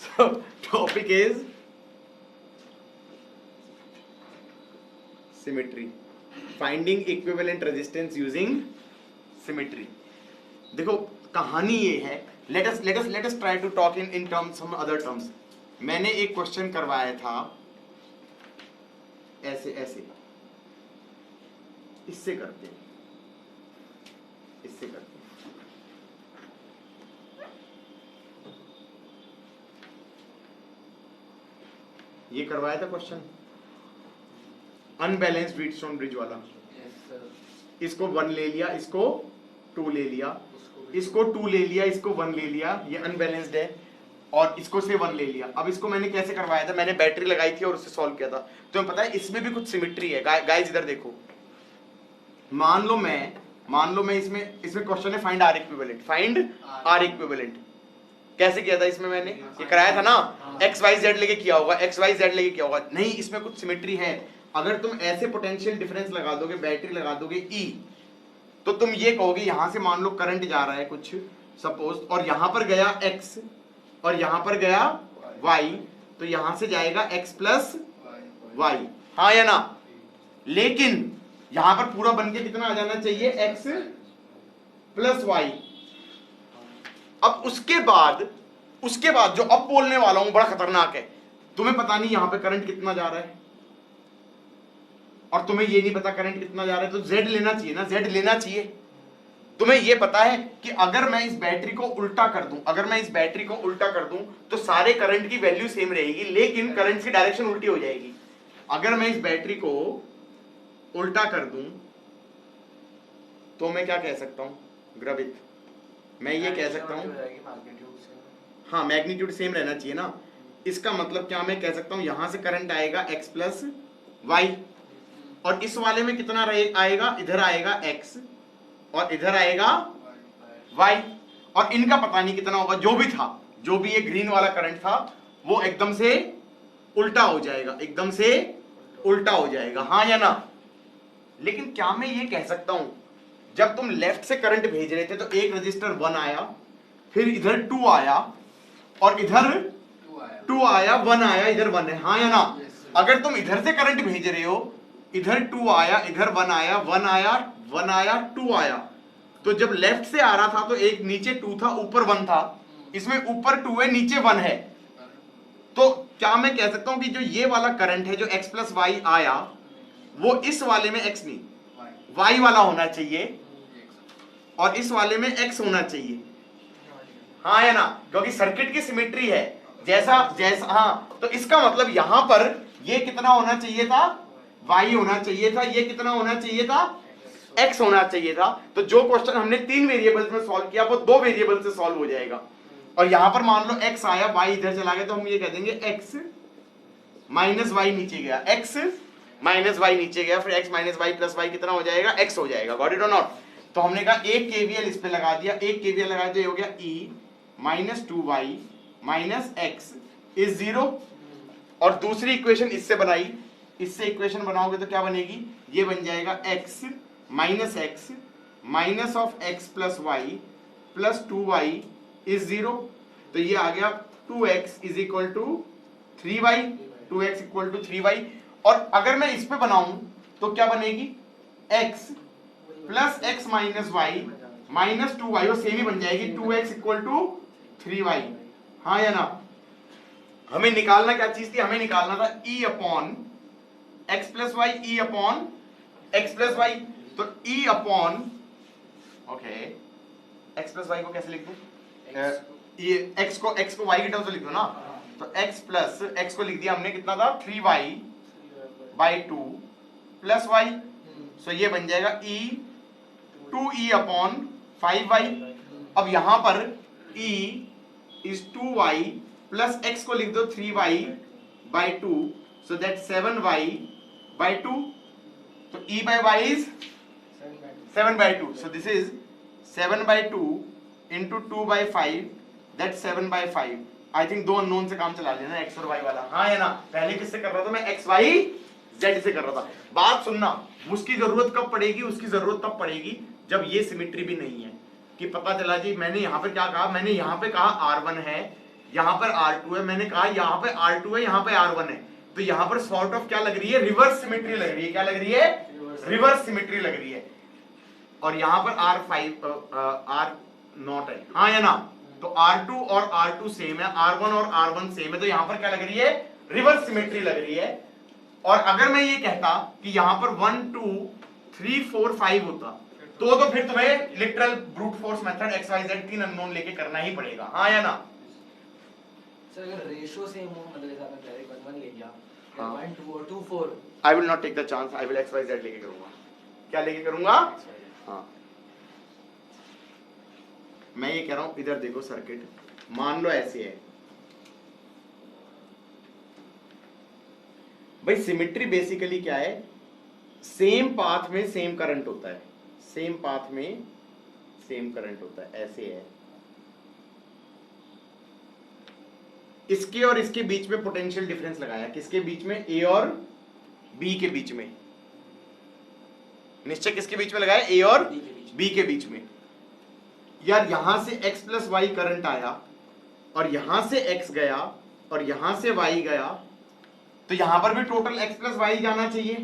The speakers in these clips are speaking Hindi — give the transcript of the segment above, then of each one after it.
So topic is symmetry. Finding equivalent resistance using symmetry. देखो कहानी ये है, let us try to talk in terms some other terms. मैंने एक क्वेश्चन करवाया था ऐसे ऐसे, इससे करते हैं, इससे करते हैं। ये करवाया था क्वेश्चन अनबैलेंस्ड व्हीटस्टोन ब्रिज वाला। इसको 1 ले लिया, इसको 2 ले लिया, इसको 2 ले लिया, इसको 1 ले लिया, ये अनबैलेंस्ड है, और इसको से 1 ले लिया। अब इसको मैंने कैसे करवाया था, मैंने बैटरी लगाई थी और उससे सॉल्व किया था। तुम्हें पता है इसमें भी कुछ सिमेट्री है गाइस, इधर देखो। मान लो मैं इसमें क्वेश्चन है find R equivalent, find R equivalent. कैसे किया था इसमें, मैंने ये कराया था ना, एक्स वाई जेड लेके किया होगा, एक्स वाई जेड लेके किया होगा। नहीं, इसमें कुछ सिमेट्री है। अगर तुम ऐसे पोटेंशियल डिफरेंस लगा दोगे, बैटरी लगा दोगे ई, तो तुम ये कहोगे यहां से मान लो करंट जा रहा है कुछ सपोज, और यहां पर गया एक्स और यहां पर गया वाई, तो यहां से जाएगा एक्स प्लस वाई, हाँ या ना। लेकिन यहां पर पूरा बन के कितना आ जाना चाहिए, एक्स प्लस वाई। अब उसके बाद जो अब बोलने वाला हूं बड़ा खतरनाक है। तुम्हें पता नहीं यहां पे करंट कितना जा रहा है, और तुम्हें ये नहीं पता करंट कितना जा रहा है, तो Z लेना चाहिए ना, Z लेना चाहिए। तुम्हें ये पता है कि अगर मैं इस बैटरी को उल्टा कर दूं, तो सारे करंट की वैल्यू सेम रहेगी, लेकिन करंट की डायरेक्शन उल्टी हो जाएगी। अगर मैं इस बैटरी को उल्टा कर दूं तो मैं क्या कह सकता हूं, ग्रवित, मैं ये कह सकता हूं, हाँ मैग्नीट्यूड सेम रहना चाहिए ना। इसका मतलब क्या मैं कह सकता हूं, यहां से करंट आएगा x प्लस वाई, और इस वाले में कितना आएगा, इधर आएगा x और इधर आएगा y, और इनका पता नहीं कितना होगा। जो भी ये ग्रीन वाला करंट था वो एकदम से उल्टा हो जाएगा, हाँ या ना। लेकिन क्या मैं ये कह सकता हूं, जब तुम लेफ्ट से करंट भेज रहे थे तो एक रजिस्टर 1 आया, फिर इधर 2 आया, और इधर 2 आया, 1 आया, इधर 1 है, हाँ या ना। अगर तुम इधर से करंट भेज रहे हो, इधर 2 आया, इधर 1 आया, 1 आया, 1 आया, 2 आया, तो जब लेफ्ट से आ रहा था तो एक नीचे 2 था, ऊपर 1 था, इसमें ऊपर 2 है, नीचे 1 है। तो क्या मैं कह सकता हूं कि जो ये वाला करंट है, जो x प्लस वाई आया, वो इस वाले में x नहीं, y वाला होना चाहिए, और इस वाले में x होना चाहिए, हाँ या ना, क्योंकि सर्किट की सिमेट्री है। जैसा हाँ, तो इसका मतलब यहां पर ये कितना होना चाहिए था, y होना चाहिए था, ये कितना होना चाहिए था, x होना चाहिए था। तो जो क्वेश्चन हमने 3 वेरिएबल्स में सॉल्व किया वो 2 वेरिएबल से सॉल्व हो जाएगा। और यहां पर मान लो x आया, y इधर चला गया, तो हम ये कह देंगे x माइनस वाई नीचे गया, x माइनस वाई नीचे गया, फिर x minus y plus y कितना हो जाएगा, x हो जाएगा। गॉट इट और नॉट। तो हमने कहा एक केवीएल इस पे लगा दिया, एक केवीएल लगाया तो ये हो गया e minus 2y minus x is 0। और दूसरी इक्वेशन इससे बनाई, इससे इक्वेशन बनाओगे तो क्या बनेगी, ये बन जाएगा x minus of x plus y plus 2y is 0। तो ये आ गया 2x is equal to 3y, 2x equal to 3y। और अगर मैं इस पे बनाऊं तो क्या बनेगी, x plus x minus y minus 2y, वो सेम ही बन जाएगी, 2x इक्वल टू 3y, हाँ या ना। हमें निकालना क्या चीज थी, हमें निकालना था e upon x plus y, e upon x plus y. तो e upon okay, x plus y को कैसे लिख दूं, x को y के टर्म से लिख दो ना। तो x प्लस x को लिख दिया हमने, कितना था 3y बाई 2 प्लस y, सो ये बन जाएगा e 2e अपॉन 5y। अब यहां पर e is 2y plus x को लिख दो 3y by 2, so that 7y by 2। तो e by y is 7 by 2, so this is 7 by 2 into 2 by 5, that's 7 by 5। I think 2 unknown से काम चला लेना, x और y वाला, हाँ या ना। पहले किससे कर रहा था मैं, x y z से कर रहा था। बात सुनना, उसकी जरूरत कब पड़ेगी, उसकी जरूरत तब पड़ेगी जब ये सिमेट्री भी नहीं है, कि पता चला जी मैंने यहाँ पे क्या कहा, मैंने यहाँ पे कहा R1 है, यहाँ पर R2 है, मैंने कहा यहाँ पे R2 है, यहाँ पे R1 है, तो यहाँ पर सॉर्ट ऑफ क्या लग रही है, रिवर्स सिमेट्री लग रही है। क्या लग रही है, रिवर्स सिमेट्री लग रही है। और यहाँ पर R0 है, हाँ या ना, तो R2 और R2 सेम है, R1 और R1 सेम है, तो यहाँ पर क्या लग रही है, रिवर्स सिमेट्री लग रही है। और अगर मैं ये कहता कि यहाँ पर 1 2 3 4 5 होता तो फिर तुम्हें literal brute force method XYZ 3 unknown लेके करना ही पड़ेगा, हाँ या ना। सर अगर रेशियो सेम हो, मतलब जैसे आपने डायरेक्ट 1 1 ले लिया, हाँ। 1 2 और 2 4, I will not take the chance, I will XYZ लेके करूंगा। क्या लेके करूंगा, हाँ। मैं ये कह रहा हूं, इधर देखो सर्किट, मान लो ऐसे है भाई। सिमेट्री बेसिकली क्या है, सेम पाथ में सेम करंट होता है, सेम पाथ में सेम करंट होता है, ऐसे है। इसके और इसके बीच में पोटेंशियल डिफरेंस लगाया, किसके बीच में, ए और बी के बीच में। निश्चय किसके बीच में लगाया, ए और बी के बीच में। यार यहां से x प्लस वाई करंट आया और यहां से x गया और यहां से y गया, तो यहां पर भी टोटल x प्लस वाई जाना चाहिए।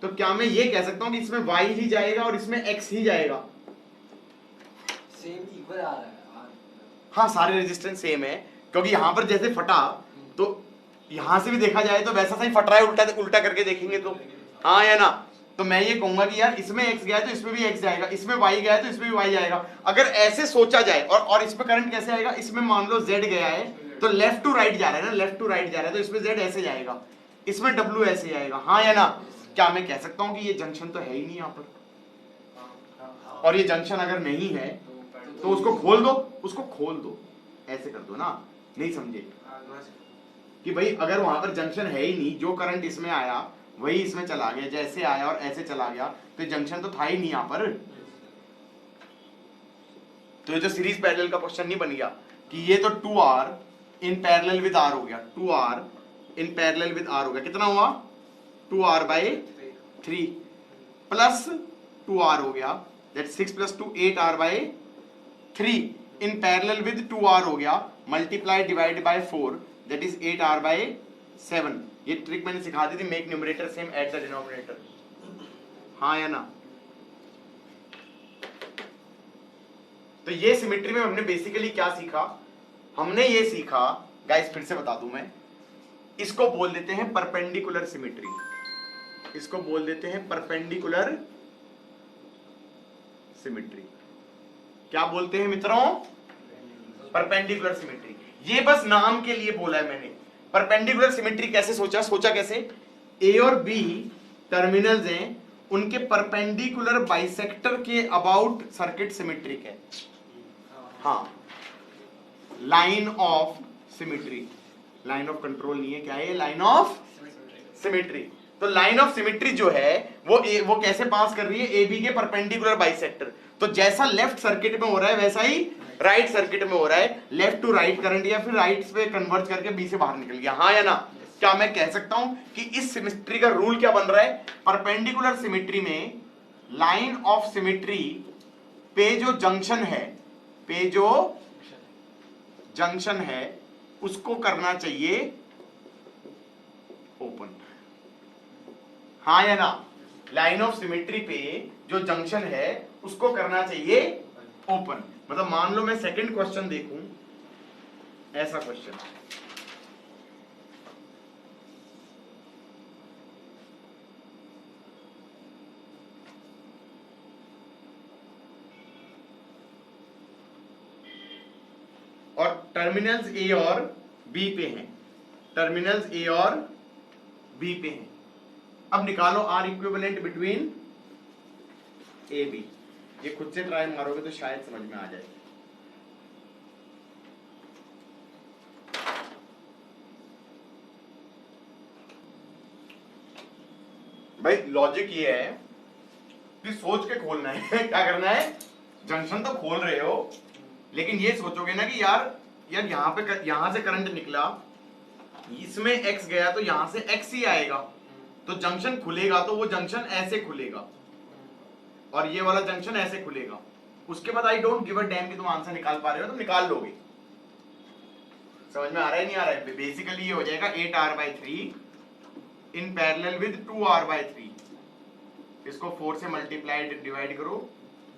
तो क्या मैं ये कह सकता हूं कि इसमें y ही जाएगा और इसमें x ही जाएगा, सेम इक्वल आ रहा है। हाँ सारे रेजिस्टेंस सेम है, क्योंकि यहां पर जैसे फटा तो यहां से भी देखा जाए तो वैसा सही फट रहा है, उल्टा उल्टा करके देखेंगे तो, हाँ या ना। तो मैं ये कहूंगा कि यार इसमें x गया है तो इसमें भी x जाएगा, इसमें y गया है तो इसमें भी y जाएगा। अगर ऐसे सोचा जाए, और इसमें करंट कैसे आएगा, इसमें मान लो z गया है तो लेफ्ट टू राइट जा रहा है ना, लेफ्ट टू राइट जा रहा है, तो इसमें z ऐसे जाएगा, इसमें w ऐसे जाएगा, हाँ या ना। क्या मैं कह सकता हूं कि ये जंक्शन तो है ही नहीं यहाँ पर, और ये जंक्शन अगर नहीं है तो उसको खोल दो, उसको खोल दो, ऐसे कर दो ना, नहीं समझे कि भाई अगर वहां पर जंक्शन है ही नहीं, जो करंट इसमें आया वही इसमें चला गया, जैसे आया और ऐसे चला गया, तो जंक्शन तो था ही नहीं यहां पर। तो ये जो सीरीज पैरेलल का क्वेश्चन नहीं बन गया कि ये तो 2R in parallel with R हो गया, 2R in parallel with R हो गया, कितना हुआ 2R/3 प्लस 2R हो गया, that 6 + 2 8R/3 in parallel with 2R हो गया, multiply divide by 4 that is 8R/7। ये ट्रिक मैंने सिखा दी थी, make numerator same at the denominator, हाँ या ना। तो ये सिमेट्री में हमने बेसिकली क्या सीखा, हमने ये सीखा गाइस, फिर से बता दूं मैं, इसको बोल देते हैं परपेंडिकुलर सिमेट्री, इसको बोल देते हैं परपेंडिकुलर सिमेट्री। क्या बोलते हैं मित्रों, परपेंडिकुलर सिमेट्री। ये बस नाम के लिए बोला है मैंने। परपेंडिकुलर सिमेट्री कैसे सोचा कैसे, ए और बी टर्मिनल्स हैं, उनके परपेंडिकुलर बाइसेक्टर के अबाउट सर्किट सिमेट्रिक है, हाँ, line of symmetry, line of control नहीं है, क्या है, लाइन ऑफ सिमेट्री। तो लाइन ऑफ सिमेट्री जो है वो कैसे पास कर रही है, ए बी के परपेंडिकुलर बाइसेक्टर। तो जैसा लेफ्ट सर्किट में हो रहा है वैसा ही राइट सर्किट में हो रहा है, लेफ्ट टू राइट करंट या फिर राइट पे कन्वर्ज करके बी से बाहर निकल गया, हाँ या ना। क्या मैं कह सकता हूं कि इस सिमेट्री का रूल क्या बन रहा है, परपेंडिकुलर सिमेट्री में लाइन ऑफ सिमेट्री पे जो जंक्शन है, पे जो जंक्शन है उसको करना चाहिए ओपन, हाँ या ना। लाइन ऑफ सिमेट्री पे जो जंक्शन है उसको करना चाहिए ओपन। मतलब मान लो मैं सेकंड क्वेश्चन देखूं, ऐसा क्वेश्चन, और टर्मिनल्स ए और बी पे हैं, टर्मिनल्स ए और बी पे हैं। अब निकालो R equivalent between A B. ये खुद से ट्राई मारोगे तो शायद समझ में आ जाए। भाई लॉजिक ये है कि सोच के खोलना है क्या करना है, जंक्शन तो खोल रहे हो लेकिन ये सोचोगे ना कि यार यहां से करंट निकला, इसमें x गया तो यहां से x ही आएगा, तो जंक्शन खुलेगा तो वो जंक्शन ऐसे खुलेगा और ये वाला जंक्शन ऐसे खुलेगा। उसके बाद I don't give a dam कि तुम आंसर निकाल पा रहे हो, तुम निकाल लोगे। समझ में आ रहा है नहीं आ रहा है? बेसिकली ये हो जाएगा 8R/3 in parallel with 2R/3, इसको 4 से मल्टीप्लाइड डिवाइड करो,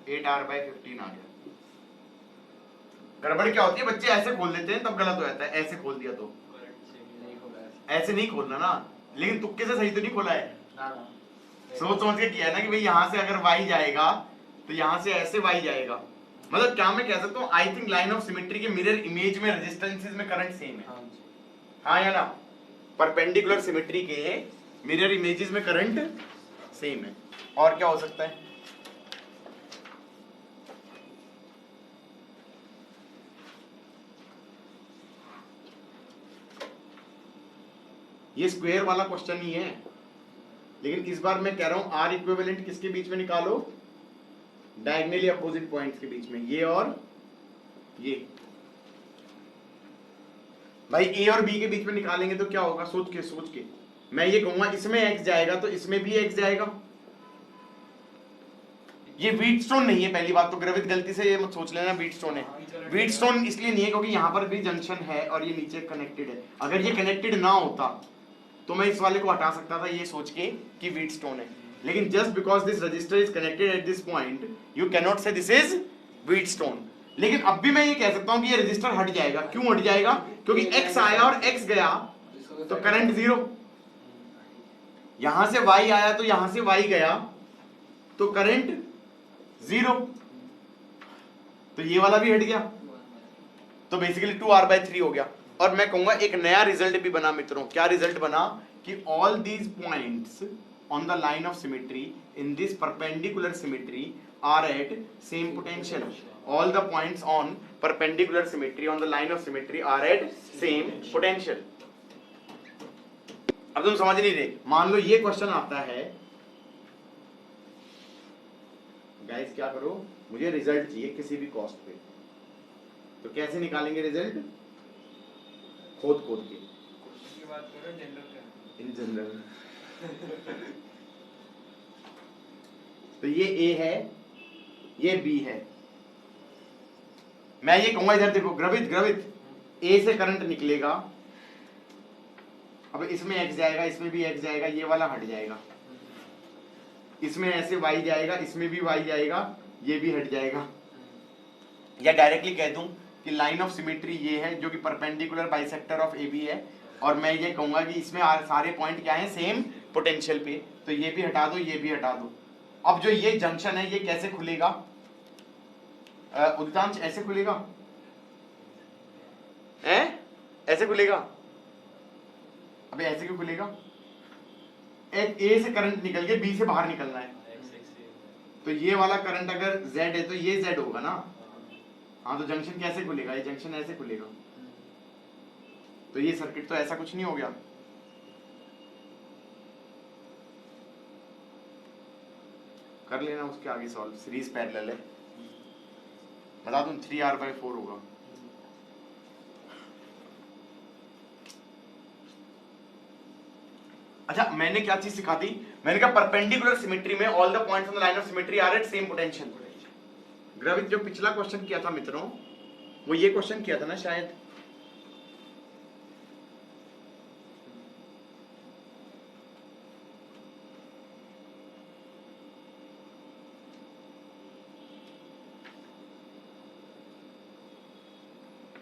8R/15 आ गया। गड़बड़ क्या होती है, बच्चे ऐसे खोल देते हैं तब गलत हो जाता है, ऐसे खोल दिया तो। ऐसे नहीं खोलना ना, लेकिन तुक्के से सही तो नहीं खोला है, सोच समझ के किया है ना कि भाई यहाँ से अगर y जाएगा तो यहाँ से ऐसे y जाएगा। मतलब क्या मैं कह सकता हूँ, I think line of symmetry के मिरर इमेज में रेजिस्टेंसेस में करंट सेम है, हाँ या ना? परपेंडिकुलर सिमेट्री के मिरर इमेजेस में करंट सेम है। और क्या हो सकता है? ये स्क्वायर वाला क्वेश्चन ही है, लेकिन इस बार मैं कह रहा हूं आर इक्विवेलेंट किसके बीच में निकालो? डायगोनली अपोजिट पॉइंट्स के बीच में, ये और ये। भाई ए और बी के बीच में निकालेंगे तो क्या होगा? सोच के मैं ये कहूंगा इसमें x जाएगा तो इसमें भी x जाएगा। ये व्हीटस्टोन नहीं है, पहली बात तो ग्रवित गलती से ये मत सोच लेना व्हीटस्टोन है। व्हीटस्टोन इसलिए नहीं है क्योंकि यहां पर भी जंक्शन है और ये नीचे कनेक्टेड है। अगर ये कनेक्टेड ना होता तो मैं इस वाले को हटा सकता था ये सोच के कि व्हीटस्टोन है, लेकिन just because this register is connected at this point you can not से दिस इज व्हीटस्टोन। लेकिन अब भी मैं ये कह सकता हूं कि ये रजिस्टर हट जाएगा। क्यों हट जाएगा? क्योंकि x आया और x गया तो करंट जीरो, यहां से y आया तो यहां से y गया तो करंट जीरो, तो ये वाला भी हट गया, तो बेसिकली 2R/3 हो गया। और मैं कहूंगा एक नया रिजल्ट भी बना मित्रों। क्या रिजल्ट बना? कि all these points on the line of symmetry in this perpendicular symmetry are at same potential. All the points on perpendicular symmetry on the line of symmetry are at same potential. अब तुम समझ नहीं रहे, मान लो ये क्वेश्चन आता है, गाइस क्या करो, मुझे रिजल्ट चाहिए किसी भी कॉस्ट पे, तो कैसे निकालेंगे रिजल्ट? खोद के बात करो इन जनरल। तो ये A है, ये B है। मैं ये कहूंगा इधर देखो, ग्रवित A से करंट निकलेगा, अब इसमें x जाएगा, इसमें भी x जाएगा, ये वाला हट जाएगा, इसमें ऐसे y जाएगा, इसमें भी y जाएगा, ये भी हट जाएगा। या डायरेक्टली कह दूं कि लाइन ऑफ सिमेट्री ये है जो कि परपेंडिकुलर बाइसेक्टर ऑफ AB है, और मैं ये कहूंगा कि इसमें सारे पॉइंट क्या है? सेम पोटेंशियल पे, तो ये भी हटा दो, ये भी हटा दो। अब जो ये जंक्शन है ये कैसे खुलेगा? उदितांश ऐसे खुलेगा, ऐसे खुलेगा। अबे ऐसे क्यों खुलेगा? A से करंट निकल के B से बाहर निकलना है, तो ये वाला करंट अगर Z है तो ये Z होगा ना। हाँ, तो जंक्शन कैसे खुलेगा? ये जंक्शन ऐसे खुलेगा, तो ये सर्किट तो ऐसा कुछ नहीं हो गया। कर लेना उसके आगे सॉल्व, सीरीज पैरेलल है, बता दूं 3R/4 होगा। अच्छा, मैंने क्या चीज सिखा दी? मैंने कहा परपेंडिकुलर सिमेट्री में all the points on the line of symmetry are at same potential. ग्रवित जो पिछला क्वेश्चन किया था मित्रों, वो ये क्वेश्चन किया था ना शायद,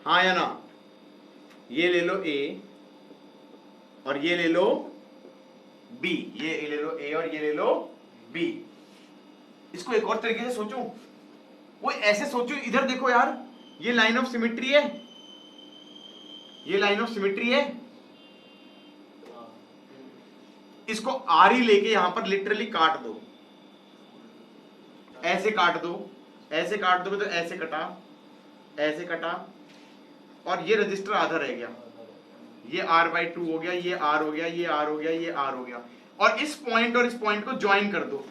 हाँ या ना? ये ले लो A और ये ले लो B, ये ले लो A और ये ले लो B। इसको एक और तरीके से सोचूं, वो ऐसे सोचूं, इधर देखो यार, ये लाइन ऑफ सिमेट्री है, ये लाइन ऑफ सिमेट्री है, इसको आर ही लेके यहां पर लिटरली काट दो, ऐसे काट दो, ऐसे काट दोगे तो ऐसे कटा, ऐसे कटा, और ये रजिस्टर आधा रह गया, ये R/2 हो गया, ये R हो गया, ये R हो गया, ये R हो गया, और इस पॉइंट और इस पॉइंट को ज्वाइन कर दो।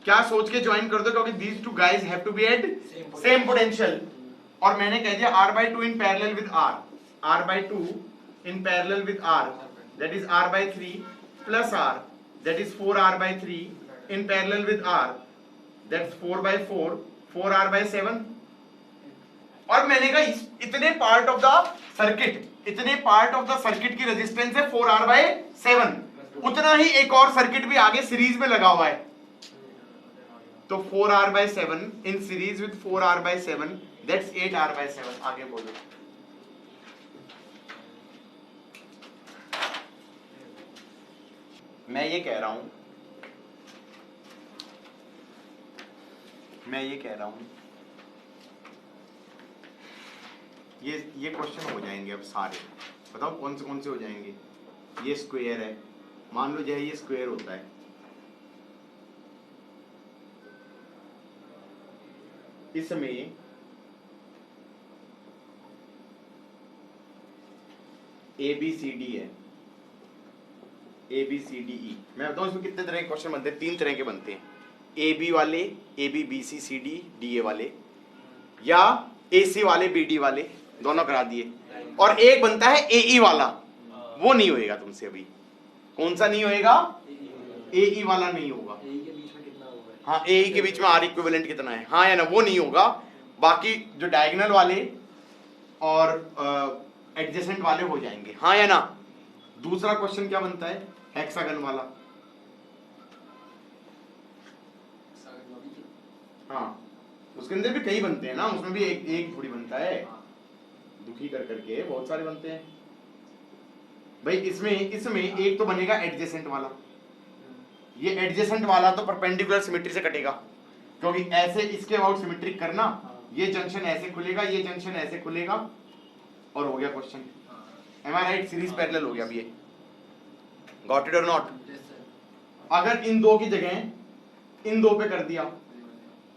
क्या सोच के ज्वाइन कर दो? क्योंकि these two guys have to be at same potential, और मैंने कह दिया R/2 in parallel with R, R/2 in parallel with R, that is R/3 plus R, that is 4R/3 in parallel with R, that's 4/4, 4R/7। और मैंने कहा इतने पार्ट ऑफ द सर्किट इतने पार्ट ऑफ द सर्किट की रेजिस्टेंस है 4R/7, उतना ही एक और सर्किट भी आगे सीरीज में लगा हुआ है, तो 4R/7 in series with 4R/7 that's 8R/7। आगे बोलो। मैं ये कह रहा हूं ये क्वेश्चन हो जाएंगे अब सारे। बताओ कौन से हो जाएंगे। ये स्क्वायर है, मान लो जो है ये स्क्वायर होता है, इसमें ABCD है, ABCDE। मैं बताऊं इसमें कितने तरह के क्वेश्चन बनते हैं, 3 तरह के बनते हैं। AB वाले, ABBCCD DA वाले, या AC वाले BD वाले, दोनों करा दिए। और एक बनता है AE वाला, वो नहीं होएगा तुमसे अभी। कौन सा नहीं होएगा? AE वाला नहीं होगा। हाँ, AE के बीच में R इक्विवेलेंट कितना है, हाँ या ना, वो नहीं होगा। बाकी जो डायगोनल वाले और एडजेसेंट वाले हो जाएंगे, हाँ या ना। दूसरा क्वेश्चन क्या बनता है? हेक्सागन वाला। हाँ, उसके अंदर भी कई बनते हैं ना, उसमें भी एक थोड़ी बनता है, दुखी कर करके बहुत सारे बनते हैं भाई। इसमें एक तो बनेगा एडजेसेंट वाला। ये एडजेसेंट वाला तो परपेंडिकुलर सिमेट्री से कटेगा, क्योंकि ऐसे इसके अबाउट सिमेट्रिक करना, ये जंक्शन ऐसे खुलेगा, ये जंक्शन ऐसे खुलेगा, और हो गया क्वेश्चन। एम आई राइट? सीरीज पैरेलल हो गया अब ये। गॉट इट और नॉट? अगर इन दो की जगह इन दो पे कर दिया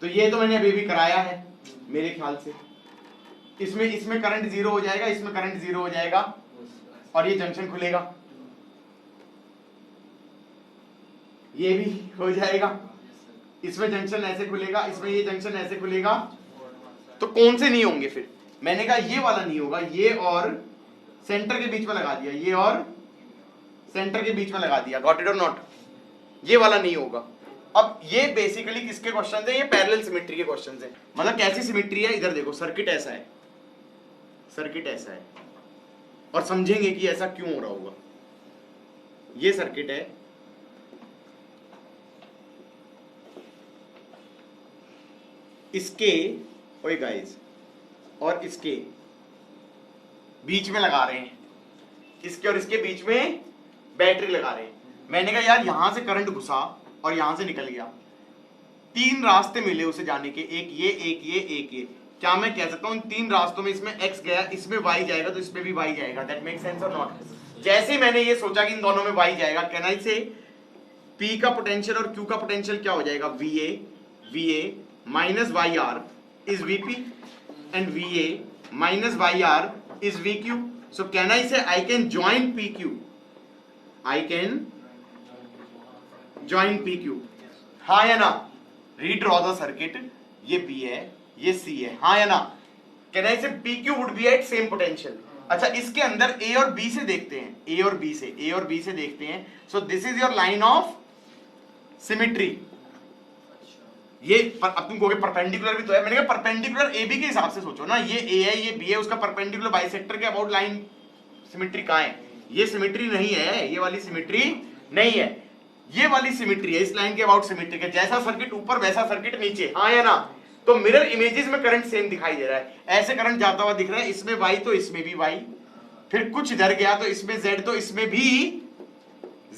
तो ये तो मैंने अभी भी कराया है मेरे ख्याल से। इसमें करंट 0 हो जाएगा, इसमें करंट 0 हो जाएगा, और ये जंक्शन खुलेगा, ये भी हो जाएगा। इसमें जंक्शन ऐसे खुलेगा, इसमें ये जंक्शन ऐसे खुलेगा। तो कौन से नहीं होंगे फिर? मैंने कहा ये वाला नहीं होगा, ये और सेंटर के बीच में लगा दिया, ये और सेंटर के बीच में लगा दिया। गॉट इट और नॉट? ये वाला नहीं होगा। अब ये बेसिकली किसके क्वेश्चन है? ये पैरेलल सिमेट्री के क्वेश्चन है। मतलब कैसी सिमेट्री है? इधर देखो, सर्किट ऐसा है, सर्किट ऐसा है, और समझेंगे कि ऐसा क्यों हो रहा होगा। ये सर्किट है, इसके ओए गाइस, और इसके बीच में लगा रहे हैं, इसके और इसके बीच में बैटरी लगा रहे हैं। मैंने कहा यार यहां से करंट घुसा और यहां से निकल गया, 3 रास्ते मिले उसे जाने के, एक ये, एक ये, एक ये। क्या मैं कह सकता हूं इन 3 रास्तों में इसमें x गया, इसमें y जाएगा, तो इसमें भी y जाएगा? दैट मेक सेंस और नॉट? जैसे ही मैंने ये सोचा कि इन दोनों में y जाएगा, कहना इसे P का पोटेंशियल और Q का पोटेंशियल क्या हो जाएगा? VA minus YR is VP and VA minus YR is VQ। So can I say I can join PQ, I can join PQ, हाँ या ना? रीड्रॉ द सर्किट, ये B है, ये C है, हाँ या ना? Can I say PQ would be at same potential. अच्छा, इसके अंदर A और B से देखते हैं, A और B से देखते हैं। सो this is your line of symmetry. ये अब तुम कहोगे परपेंडिकुलर भी तो है। मैंने कहा परपेंडिकुलर AB के हिसाब से सोचो ना, ये A है, ये B है, उसका परपेंडिकुलर बाइसेक्टर के अबाउट लाइन सिमेट्री कहां है? ये सिमेट्री नहीं है, ये वाली सिमेट्री नहीं है, ये वाली सिमेट्री है, इस लाइन के अबाउट सिमेट्री है। जैसा सर्किट ऊपर वैसा सर्किट नीचे, हाँ या ना? तो मिरर इमेजेस में करंट सेम दिखाई दे रहा है। ऐसे करंट जाता हुआ दिख रहा है, इसमें Y तो इसमें भी Y, फिर कुछ इधर गया तो इसमें Z तो इसमें भी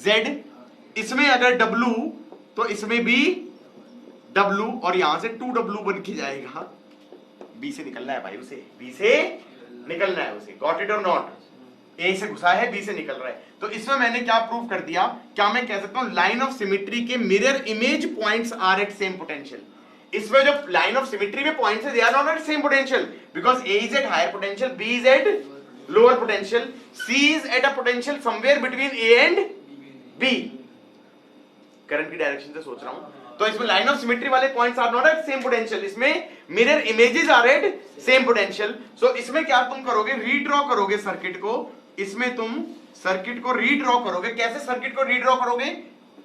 Z, इसमें अगर W तो इसमें भी W, और यहां से 2W बन के जाएगा। B से निकलना है भाई उसे, B से निकलना है उसे। गॉट इट और नॉट? A से घुसा है, B से निकल रहा है। तो इसमें मैंने क्या प्रूव कर दिया? क्या मैं कह सकता हूं लाइन ऑफ सिमेट्री के mirror image points are at same potential. इसमें जो लाइन ऑफ सिमेट्री में पॉइंट्स है, they are not at same potential, because A is at higher potential, B is at lower potential, C is at a potential somewhere between A and B। Current की डायरेक्शन से सोच रहा हूं, तो इसमें लाइन ऑफ सिमेट्री वाले points are not at same potential, इसमें mirror images are at same potential. So इसमें क्या तुम करोगे? रीड्रॉ करोगे सर्किट को, इसमें तुम सर्किट को रीड्रॉ करोगे। कैसे सर्किट को रीड्रॉ करोगे?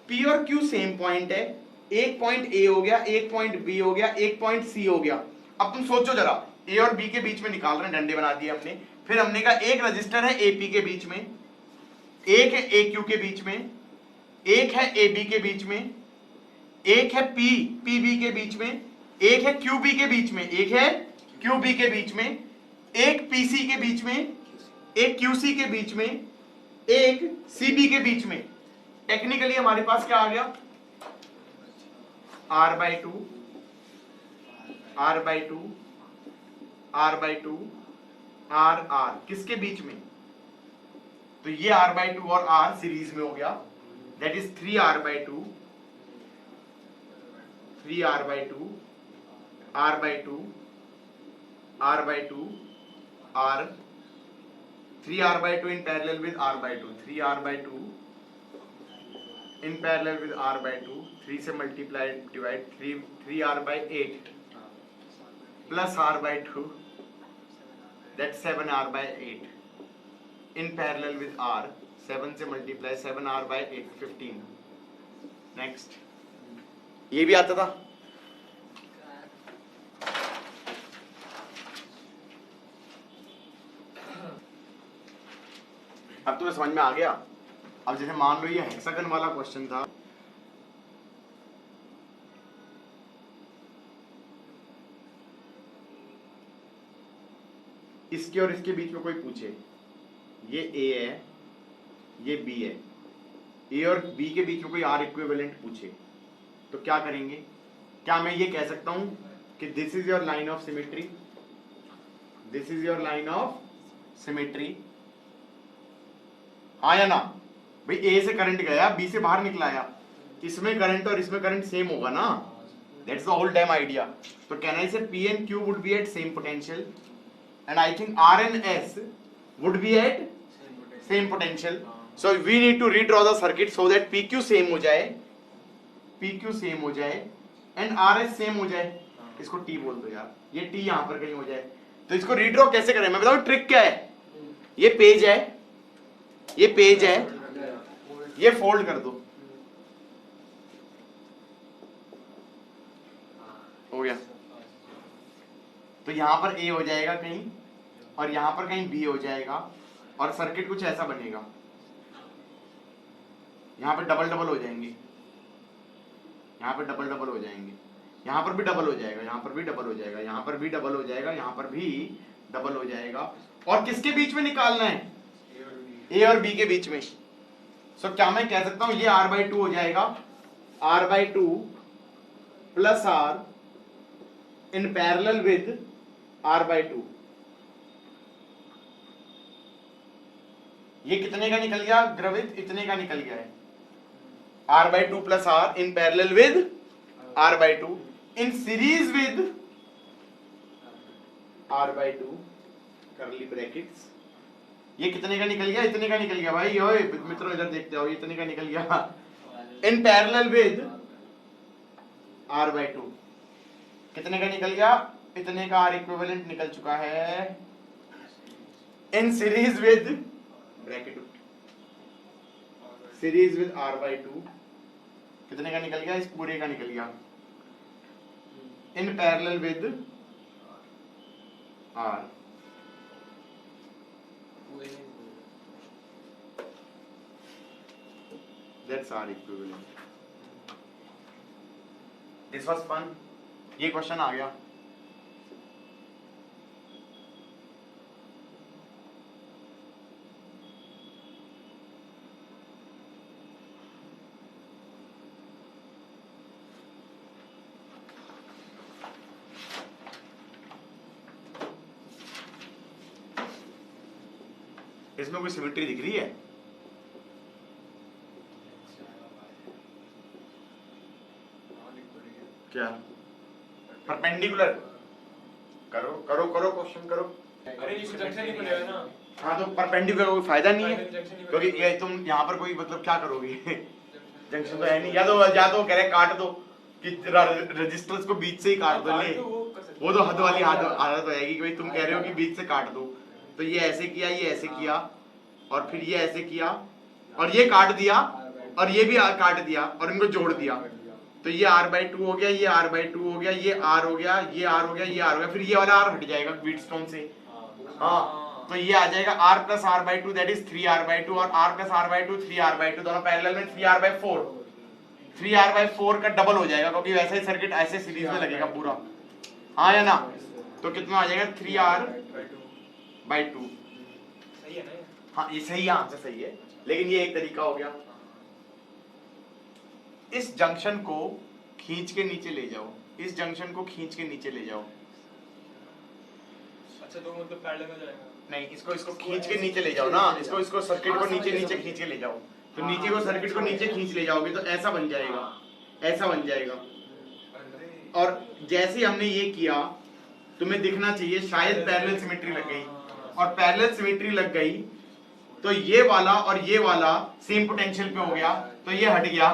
P और Q सेम पॉइंट है, एक पॉइंट A हो गया, एक पॉइंट B हो गया, एक पॉइंट C हो गया। अब तुम सोचो जरा, A और B के बीच में निकाल रहे हैं, डंडे बना दिए हमने, फिर हमने कहा एक रजिस्टर है AP के बीच में, एक है AQ के बीच में, एक है AB के बीच में, एक है PB के बीच में, एक है QB के बीच में, एक है QB के बीच में, एक PC के बीच में, एक QC के बीच में, एक CB के बीच में। टेक्निकली हमारे पास क्या आ गया, R/2 R/2 R/2 R किसके बीच में, तो ये R/2 और R सीरीज में हो गया, that is 3R/2 3R/2 R/2 R/2 R 3R/2 in parallel with R/2 3R/2 in parallel with R/2 3 से multiply divide 3R/8 plus R/2 that's 7R/8 in parallel with R 7 से multiply 7R/8 15 next ये भी आता था। अब तुम्हें समझ में आ गया। अब जैसे मान लो ये हेक्सागन वाला क्वेश्चन था, इसके और इसके बीच में कोई पूछे ये A है ये B है, A और B के बीच में कोई R इक्विवेलेंट पूछे तो क्या करेंगे, क्या मैं ये कह सकता हूं कि this is your line of symmetry, this is your line of symmetry, हाँ या ना भाई, A से करंट गया B से बाहर निकला आया, इसमें करंट और इसमें करंट सेम होगा ना, that's the whole damn idea. तो can I say P and Q would be at same potential and I think R and S would be at same potential, so we need to redraw the circuit so that PQ same हो जाए, PQ सेम हो जाए and RS सेम हो जाए, इसको T बोल दो यार, ये T यहाँ पर कहीं हो जाए। तो इसको रीड्रॉ कैसे करें, मैं बताऊं ट्रिक क्या है, ये पेज है, ये पेज है, ये फोल्ड कर दो, हो गया। तो यहां पर A हो जाएगा कहीं और यहां पर कहीं B हो जाएगा और सर्किट कुछ ऐसा बनेगा, यहां पर डबल डबल हो जाएंगे, यहां पर डबल डबल हो जाएंगे, यहां पर भी डबल हो जाएगा, यहां पर भी डबल हो जाएगा, यहां पर भी डबल हो जाएगा, यहां पर भी डबल हो जाएगा। और किसके बीच में निकालना है, A और B के बीच में। सो क्या मैं कह सकता हूं ये R/2 हो जाएगा, R/2 plus R in parallel with R/2, ये कितने का निकल गया द्रवित, इतने का निकल गया है, R/2 plus R in parallel with R/2 in series with R/2 करली ब्रैकेट्स, ये कितने का निकल गया, इतने का निकल गया भाई, ओए मित्रों इधर देखते हो, इतने का निकल गया इन पैरेलल विद R/2, कितने का निकल गया, इतने का R इक्विवेलेंट निकल चुका है in series with Brackett series with R/2, कितने का निकल गया, इस पूरे का निकल गया इन parallel with R, that's R equivalent. This was fun. ये क्वेश्चन आ गया। इसमें कोई सिमेट्री दिख रही है, क्या परपेंडिकुलर, करो करो करो क्वेश्चन करो। अरे ये जंक्शन नहीं बनेगा ना, हाँ तो परपेंडिकुलर कोई फायदा नहीं है, क्योंकि ये तुम यहाँ पर कोई मतलब क्या करोगे जंक्शन तो है नहीं, या तो कह रहे काट दो कि रजिस्टर्स को बीच से ही काट दो, ले वो तो हद वाली आदत आएगी कि भाई तुम कह रहे हो कि बीच से काट दो, तो ये ऐसे किया, ये ऐसे किया और फिर ये ऐसे किया और ये काट दिया और ये भी काट दिया और इनको जोड़ दिया, तो ये R/2 हो गया, ये R/2 हो गया, ये R हो गया, ये R हो गया, ये R हो गया, फिर ये वाला R हट जाएगा व्हीटस्टोन से, हाँ तो ये आ जाएगा r plus R by two that is 3r/2 और r plus R by two 3r/2 दोनों पैरेलल में 3r/4 3r/4 का डबल हो जाएगा क्योंकि वैसे ही सर्किट ऐसे सीरीज में लगेगा पूरा, हाँ या ना? तो कितना आ जाएगा 3r/2। सही है ना ये? हाँ ये सही है, आंसर सही है, लेकिन ये एक तरीका हो गया। इस जंक्शन को खींच के नीचे ले जाओ, इस जंक्शन को खींच के नीचे ले जाओ। अच्छा तो मतलब पैरेलल में जाएगा। नहीं, इसको खींच के नीचे ले जाओ ना, इसको सर्किट को नीचे खींच के ले जाओ। तो नीचे को सर्किट को नीचे खींच ले जाओगे तो ऐसा बन जाएगा, ऐसा बन जाएगा। और जैसे हमने ये किया तुम्हें दिखना चाहिए शायद पैरेलल सिमेट्री लग गई, और पैरेलल सिमेट्री लग गई तो ये वाला और ये वाला सेम पोटेंशियल पे हो गया, तो ये हट गया।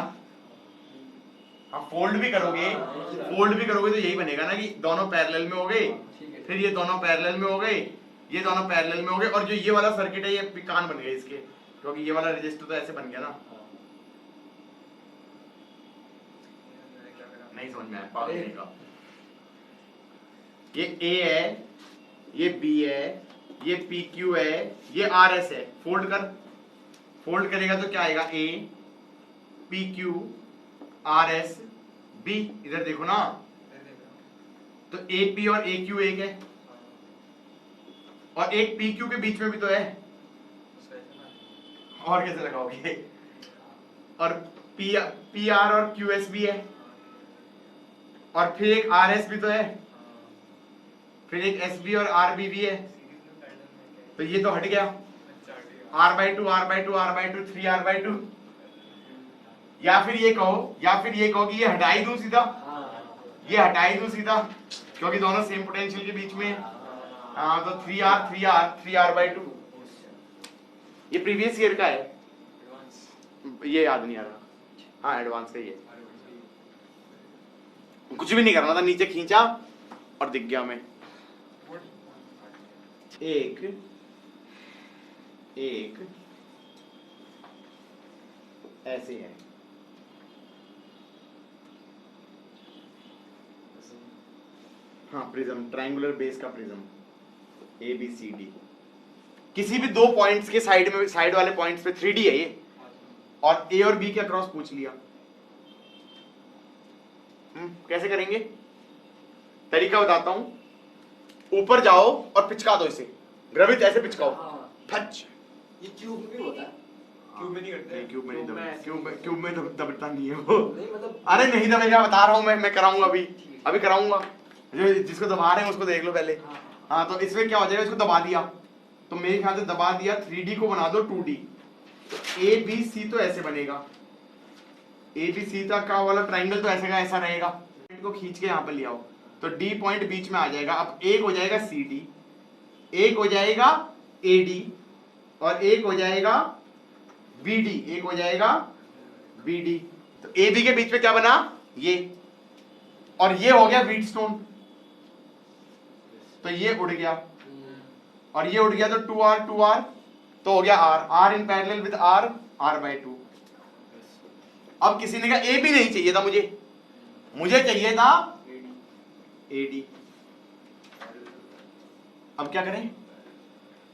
आप फोल्ड भी करोगे तो यही बनेगा ना कि दोनों पैरेलल में हो गए, फिर ये दोनों पैरेलल में हो गए, ये दोनों पैरेलल में हो गए, और जो ये वाला सर्किट है ये पिकान बन गए इसके, क्योंकि ये वाला रजिस्टर तो ऐसे बन गया ना। नहीं समझ में आया, पागल का। ये A है, ये B है, ये PQ है, ये RS है। फोल्ड करेगा तो क्या आएगा? A PQ RS B। इधर देखो ना, तो AP और AQ एक है, और एक PQ के बीच में भी तो है, और कैसे लगाओगे? और PR और QS भी है, और फिर एक RS भी तो है, फिर एक SB और RB भी है, तो ये तो हट गया। R/2 3r/2। या फिर ये कहो कि ये हटाई दूं सीधा, ये हटाई दूं सीधा, क्योंकि दोनों सेम पोटेंशियल के बीच में है। हाँ तो 3r/2। ये प्रीवियस ईयर का है, ये याद नहीं आ रहा। हाँ एडवांस का ही है, कुछ भी नहीं करना था, नीचे खींचा और दिख गया हमें। एक ऐसे है, हाँ प्रिज्म, ट्रायंगुलर बेस का प्रिज्म ABCD। किसी भी दो पॉइंट्स के साइड वाले पॉइंट्स पे 3D है ये, और A और B के अक्रॉस पूछ लिया। कैसे करेंगे? तरीका बताता हूं। ऊपर जाओ और पिचका दो इसे, ग्रवित ऐसे पिचकाओ, फच। ये क्यूब में भी होता है? क्यूब में नहीं करते? क्यूब में नहीं दबता, क्यूब में तो दबता नहीं है वो। नहीं मतलब, अरे नहीं दबेगा, बता रहा हूँ मैं कराऊंगा अभी कराऊंगा। जो जिसको दबा रहे हैं उसको देख लो पहले। हाँ तो इसमें क्या हो जाएगा, इसको दबा दिया तो मेरे ख्याल से दबा दिया, 3D को बना दो 2D। तो ABC तो ऐसे बनेगा, ABC तक का वाला ट्राइंगल तो ऐसे का ऐसा रहेगा। को खींच के यहाँ पर ले आओ तो D पॉइंट बीच में आ जाएगा। अब एक हो जाएगा CD, एक हो जाएगा AD, और एक हो जाएगा BD, एक हो जाएगा BD। तो AB के बीच में क्या बना? ये, और ये हो गया व्हीटस्टोन, तो ये उड़ गया, और ये उड़ गया तो 2r तो हो गया R in parallel with R/2। अब किसी ने कहा A भी नहीं चाहिए था, मुझे चाहिए था AD। अब क्या करें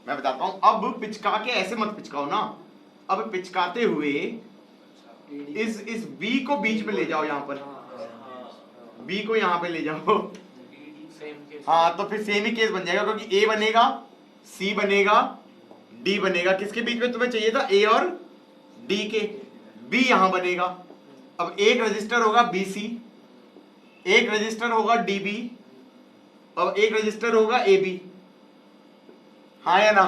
मैं बताता हूं। अब पिचका के ऐसे मत पिचकाओ ना, अब पिचकाते हुए इस B को बीच में ले जाओ, यहां पर B को यहां पे ले जाओ। हाँ तो फिर सेम ही केस बन जाएगा, क्योंकि A बनेगा, C बनेगा, D बनेगा। किसके बीच में तुम्हें चाहिए था? A और D के। B यहां बनेगा। अब एक रजिस्टर होगा BC, एक रजिस्टर होगा DB, और एक रजिस्टर होगा AB। हाँ या ना?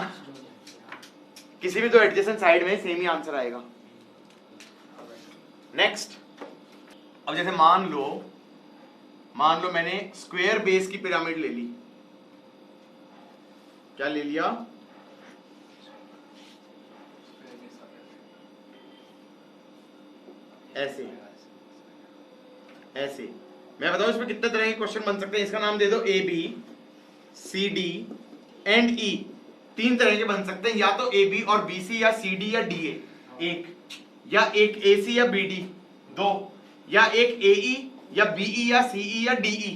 किसी भी दो एडजेसेंट साइड में सेम ही आंसर आएगा। नेक्स्ट, अब जैसे मान लो मैंने स्क्वायर बेस की पिरामिड ले ली। क्या ले लिया? ऐसे मैं बताऊं इसमें कितने तरह के क्वेश्चन बन सकते हैं। इसका नाम दे दो AB, CD एंड E। 3 तरह के बन सकते हैं, या तो AB और BC, या CD या DA एक, या एक AC या BD 2, या एक AE या BE या CE या DE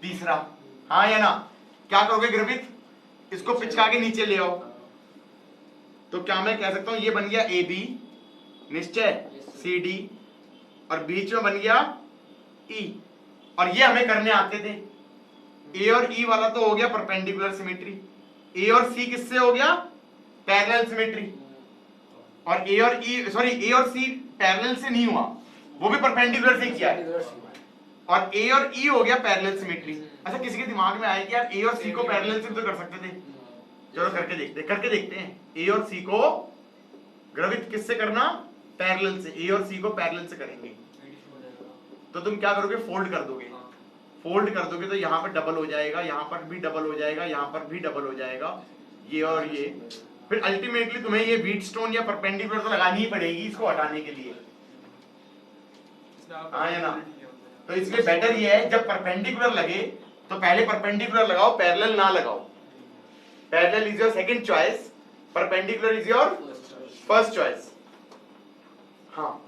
तीसरा। हाँ या ना? क्या करोगे ग्रवित? इसको पिचका के नीचे ले आओ। तो क्या मैं कह सकता हूं ये बन गया ए बी निश्चय सी डी और बीच में बन गया ई, और ये हमें करने आते थे। ए और ई वाला तो हो गया परपेंडिकुलर सिमेट्री, ए और सी किससे हो गया पैरेलल सिमेट्री, और ए और ई सॉरी ए और सी पैरेलल से नहीं हुआ, वो भी परपेंडिकुलर से किया है, और ए और ई हो गया पैरेलल सिमेट्री। अच्छा किसी के दिमाग में आया कि यार ए और सी को पैरेलल से तो कर सकते थे, चलो करके देखते हैं। ए और सी को ग्रवित किससे करना पैरेलल से, ए और सी को पैरेलल से करेंगे तो तुम क्या करोगे फोल्ड कर दोगे, फोल्ड कर दोगे तो यहाँ पर डबल हो जाएगा, यहाँ पर भी डबल हो जाएगा, यहाँ पर भी डबल हो जाएगा, ये और ये। फिर अल्टीमेटली तुम्हें ये व्हीट स्टोन या परपेंडिकुलर तो लगानी ही पड़ेगी इसको हटाने के लिए, हाँ या ना। तो इसलिए बेटर ये है जब परपेंडिकुलर लगे तो पहले परपेंडिकुलर लगाओ, पैरेलल ना लगाओ। Parallel is your second choice, perpendicular is your first choice. हाँ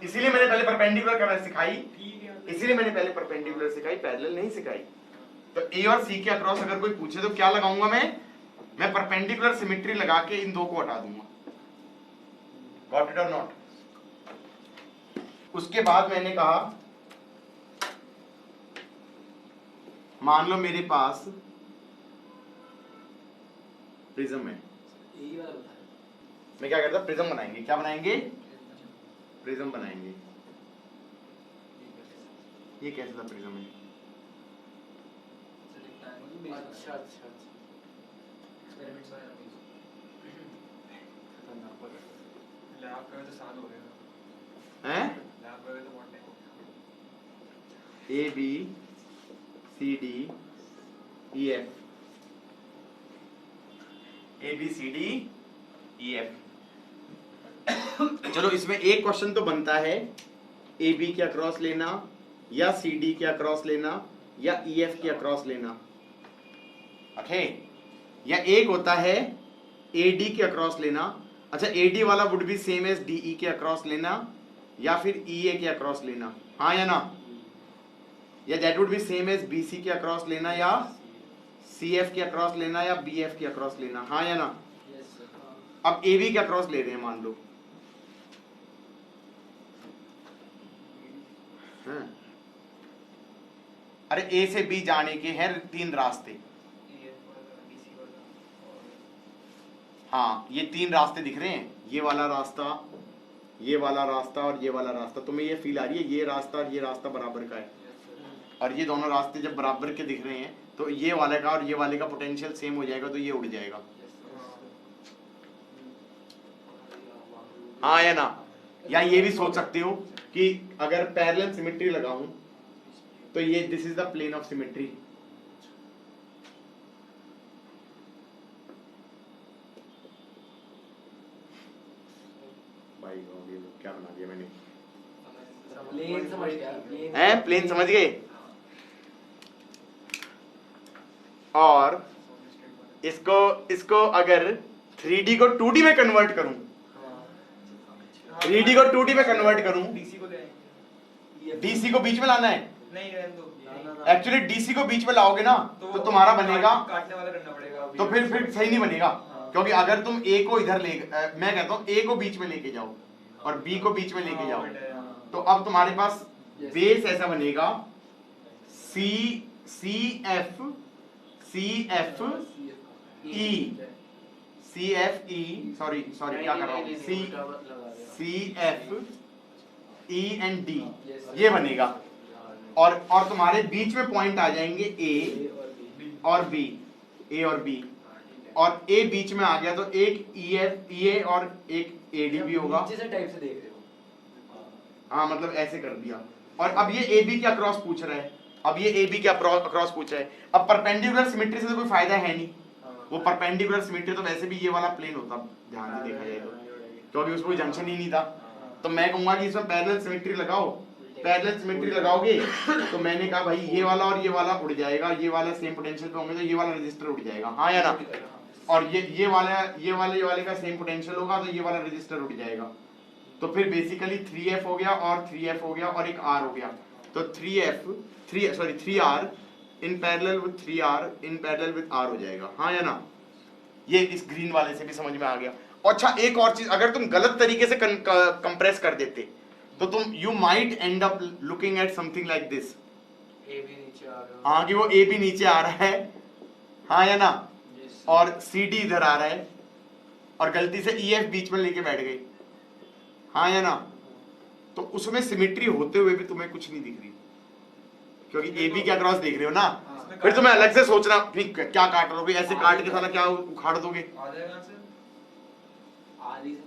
इसीलिए मैंने पहले परपेंडिकुलर करना सिखाई, इसीलिए मैंने पहले परपेंडिकुलर सिखाई, पैरेलल नहीं सिखाई। तो ए और सी के अक्रॉस अगर कोई पूछे तो क्या लगाऊंगा मैं परपेंडिकुलर सिमेट्री लगा के इन दो को हटा दूंगा। गॉट इट और नॉट। उसके बाद मैंने कहा मान लो मेरे पास प्रिज्म है, मैं क्या करता प्रिज्म बनाएंगे, क्या बनाएंगे प्रिज्म बनाएंगे। ये कैसे था प्रिज्म है, अच्छा अच्छा एक्सपेरिमेंट्स वाला लैब का तो साल हो गया हैं लैब का तो बहुत time A B C D E F, A B C D E F. चलो इसमें एक क्वेश्चन तो बनता है ए बी के अक्रॉस लेना या सी डी के अक्रॉस लेना या ई एफ के अक्रॉस लेना, ओके। या एक होता है ए डी के अक्रॉस लेना, अच्छा ए डी वाला would be same as D E के अक्रॉस लेना या फिर ई ए के अक्रॉस लेना, हाँ या ना। या that would be same as B C के अक्रॉस लेना या सी एफ के अक्रॉस लेना या बी एफ के अक्रॉस लेना, हाँ या ना। अब ए बी के अक्रॉस ले रहे हैं मान लो, हाँ। अरे ए से बी जाने के हैं 3 रास्ते, हाँ ये 3 रास्ते दिख रहे हैं, ये वाला रास्ता, ये वाला रास्ता और ये वाला रास्ता। तुम्हें ये फील आ रही है ये रास्ता और ये रास्ता बराबर का है, और ये दोनों रास्ते जब बराबर के दिख रहे हैं तो ये वाले का और ये वाले का पोटेंशियल सेम हो जाएगा, तो ये उड़ जाएगा, हाँ या ना। या ये भी सोच सकते हो कि अगर पैरेलल सिमेट्री लगाऊं तो ये this is the plane of symmetry, भाई ये क्या बना दिया मैंने, प्लेन समझ गया, प्लेन समझ गए। और इसको अगर 3D को 2D में कन्वर्ट करूं, 3D को 2D में कन्वर्ट करूं, डीसी को ले आएंगे, डीसी को बीच में लाना है, नहीं रहने दो, एक्चुअली डीसी को बीच में लाओगे ना तो तुम्हारा बनेगा, काटने वाला करना पड़ेगा, तो फिर सही नहीं बनेगा, क्योंकि अगर तुम ए को इधर ले मैं कहता हूं ए को बीच में लेके जाओ और बी को बीच में लेके जाओ, तो अब तुम्हारे पास बेस ऐसा बनेगा सी एफ ई, सॉरी क्या कर रहा हूँ, C F E and D, ये बनेगा। और तुम्हारे बीच में पॉइंट आ जाएंगे ए और बी, ए और बी, और ए बीच में आ गया तो एक ई ए और एक ए डी भी होगा, नीचे से टाइप से देख रहे हो, हाँ मतलब ऐसे कर दिया। और अब ये ए बी के अक्रॉस पूछ रहा है, अब ये ए बी के अक्रॉस पूछ रहा है। अब परपेंडिकुलर सिमेट्री से तो कोई फायदा है नहीं, वो परपेंडिकुलर सिमेट्री तो वैसे भी ये वाला प्लेन होता ध्यान से देखा जाए तो अभी उसको जंक्शन ही नहीं था। तो मैं कहूंगा कि इसमें पैरेलल सिमेट्री लगाओ, पैरेलल सिमेट्री लगाओगे तो मैंने कहा भाई ये वाला और ये वाला उड़ जाएगा, ये वाला सेम पोटेंशियल पे होंगे तो ये वाला रजिस्टर उड़ जाएगा, हाँ या ना। और ये वाले का सेम पोटेंशियल होगा तो ये वाला रजिस्टर उड़ जाएगा। तो फिर बेसिकली 3F हो गया और 3F हो गया और एक R हो गया, तो 3R in parallel with 3R in parallel with R हो जाएगा, हाँ या ना? ये इस ग्रीन वाले से भी समझ में आ गया। और अच्छा एक और चीज, अगर तुम गलत तरीके से कंप्रेस कर देते तो तुम you might end up looking at something like this. A भी नीचे आ रहा है। हाँ कि वो ए भी नीचे आ रहा है, हाँ या ना? Yes. और सी डी इधर आ रहा है और गलती से ई एफ बीच में लेके बैठ गई, हाँ या ना? तो उसमें सिमेट्री होते हुए भी तुम्हें कुछ नहीं दिख रही, क्योंकि ए बी क्या क्रॉस देख रहे हो ना। हाँ। फिर तुम्हें अलग से सोचना ठीक क्या काट रहे हो, ऐसे काट के साला क्या उखाड़ दोगे। आ जाएगा आंसर। आ रही है।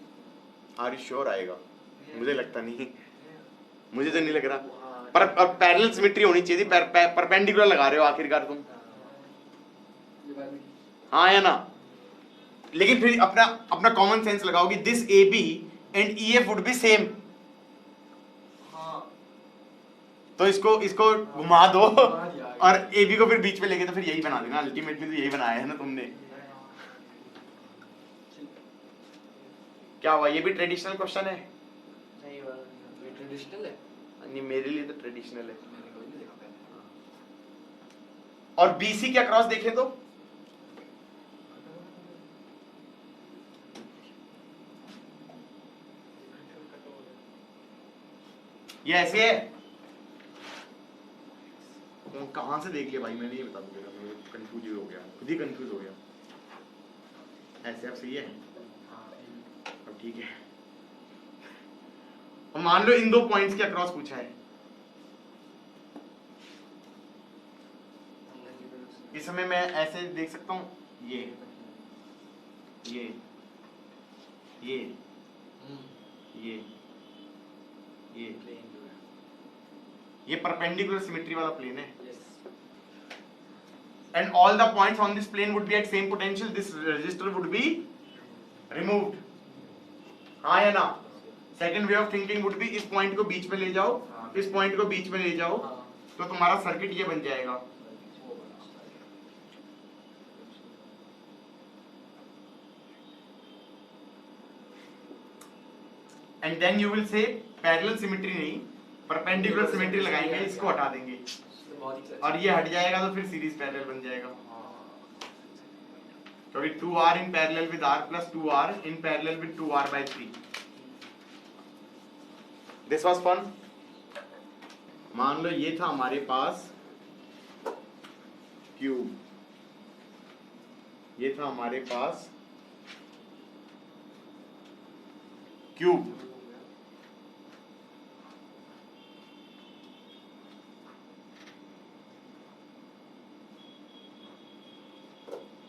आर यू श्योर आएगा? मुझे लगता नहीं, मुझे तो नहीं लग रहा। हाँ। पर पैरेलल सिमेट्री होनी चाहिए थी, परपेंडिकुलर लगा रहे हो आखिरकार तुम, ये बात नहीं। हाँ या ना? लेकिन फिर अपना कॉमन सेंस लगाओगे, this A B and E F would be same, हाँ तो इसको घुमा दो घुमा दिया। और ए बी को फिर बीच में लेके तो फिर यही बना देना, अल्टीमेटली तो यही बनाया है ना तुमने। क्या हुआ, ये भी ट्रेडिशनल क्वेश्चन है? नहीं ये ट्रेडिशनल है। नहीं मेरे लिए तो ट्रेडिशनल है। मैंने कभी नहीं देखा पहले। और बीसी क्या क्रॉस देखें तो ये ऐसे है, तो कहां से देख लिया भाई, मैंने ये बता दूंगा, मैं कंफ्यूज हो गया, खुद ही कंफ्यूज हो गया। ऐसे अब सही है, अब ठीक है। और मान लो इन दो पॉइंट्स के अक्रॉस पूछा है, इसमें मैं ऐसे देख सकता हूं, ये ये ये ये ये परपेंडिकुलर सिमेट्री वाला प्लेन है, and all the points on this plane would be at same potential, this resistor would be removed, हाँ या ना? Second way of thinking would be इस पॉइंट को बीच में ले जाओ, इस पॉइंट को बीच में ले जाओ, तो तुम्हारा सर्किट ये बन जाएगा। And then you will say parallel symmetry नहीं, परपेंडिकुलर सिमेट्री लगाएंगे, इसको हटा देंगे और ये हट जाएगा तो फिर सीरीज पैरेलल बन जाएगा, क्योंकि 2R in parallel with R plus 2R in parallel with 2R/3। This was fun. मान लो ये था हमारे पास क्यूब, ये था हमारे पास cube,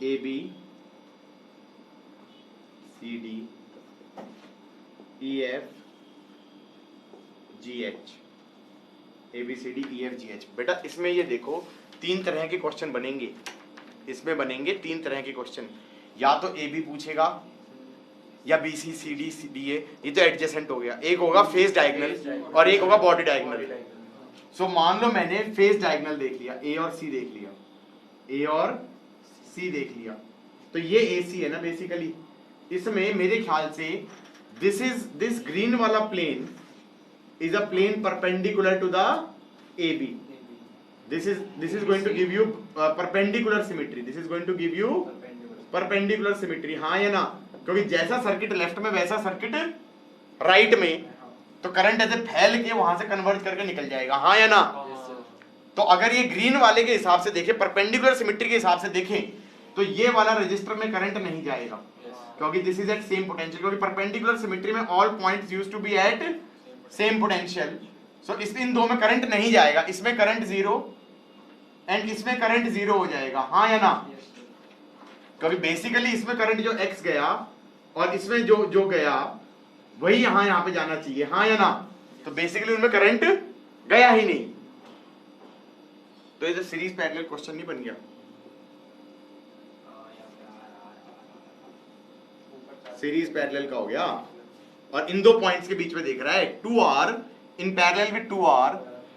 A B C D E F G H, A B C D E F G H. बेटा इसमें ये देखो तीन तरह के क्वेश्चन बनेंगे, इसमें बनेंगे तीन तरह के क्वेश्चन, या तो ए बी पूछेगा या B C C D C D A, ये तो एडजेसेंट हो गया, एक होगा फेस डायगोनल और एक होगा बॉडी डायगोनल। सो मान लो मैंने फेस डायगोनल देख लिया, ए और सी देख लिया, ए और सी देख लिया, तो ये ए सी है ना बेसिकली। इसमें मेरे ख्याल से दिस ग्रीन वाला plane is a plane perpendicular to the AB. This is going to give you perpendicular symmetry. This is going to give you perpendicular symmetry. हाँ या ना? क्योंकि जैसा सर्किट लेफ्ट में वैसा सर्किट राइट में, तो करंट ऐसे फैल के वहां से कन्वर्ट करके निकल जाएगा, हाँ या ना? तो अगर ये ग्रीन वाले के हिसाब से देखें, परपेंडिकुलर सिमेट्री के हिसाब से देखें, तो ये वाला रजिस्टर में करंट नहीं जाएगा, क्योंकि this is at same potential, क्योंकि परपेंडिकुलर सिमेट्री में all points used to be at same potential. So इन दो में करंट नहीं जाएगा, इसमें करंट जीरो एंड इसमें करंट जीरो हो जाएगा, हाँ या ना? क्योंकि बेसिकली इसमें करंट जो x गया और इसमें जो गया वही यहाँ पे जाना चाहिए, हाँ या ना? तो बेसिकली उनमें करंट गया ही नहीं, तो ये सीरीज पैरेलल क्वेश्चन नहीं बन गया। सीरीज पैरेलल का हो गया, और इन दो पॉइंट्स के बीच में देख रहा है 2R in parallel with 2R,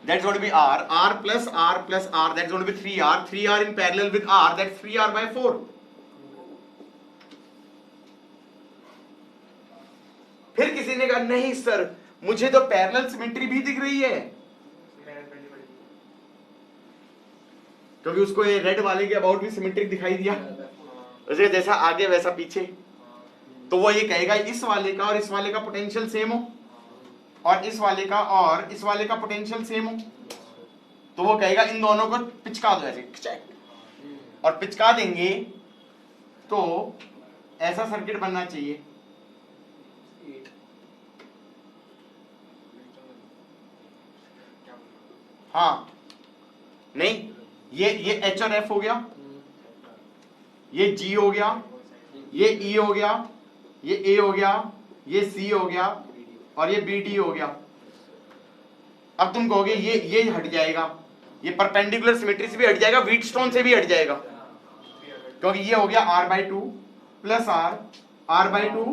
that's going to be R plus R plus R, that's going to be 3R, 3R in parallel with R, that's 3R/4। फिर किसी ने कहा नहीं सर मुझे तो पैरेलल सिमेट्री भी दिख रही है, क्योंकि उसको ये रेड वाले के अबाउट भी सिमेट्रिक दिखाई दिया, उसे जैसा आगे वैसा पीछे। तो वो ये कहेगा इस वाले का और इस वाले का पोटेंशियल सेम हो, और इस वाले का और इस वाले का पोटेंशियल सेम हो, तो वो कहेगा इन दोनों को पिचका दो ऐसे, और पिचका देंगे तो ऐसा सर्किट बनना चाहिए। हाँ नहीं, ये H और F हो गया, ये G हो गया, ये E हो गया, ये A हो गया, ये C हो गया, और ये BD हो गया। अब तुम कहोगे ये हट जाएगा, ये परपेंडिकुलर सिमेट्री से भी हट जाएगा, व्हीटस्टोन से भी हट जाएगा, क्योंकि ये हो गया R/2 plus R, R/2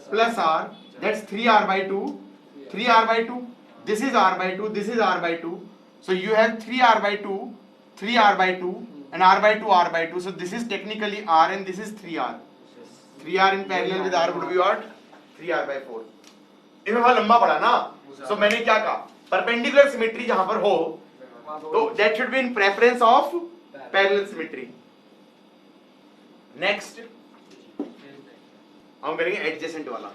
plus R, that's 3R/2, 3R/2, this is R/2, this is R/2, so you have 3R/2, 3R/2 and R/2, R/2, so this is technically R and this is 3R. 3R in parallel with R would be what? 3R/4. इसमें बहुत लंबा पड़ा ना, so मैंने क्या कहा, परपेंडिकुलर सिमेट्री जहां पर हो तो that should be in preference of parallel symmetry. Next हम करेंगे एडजेसेंट वाला।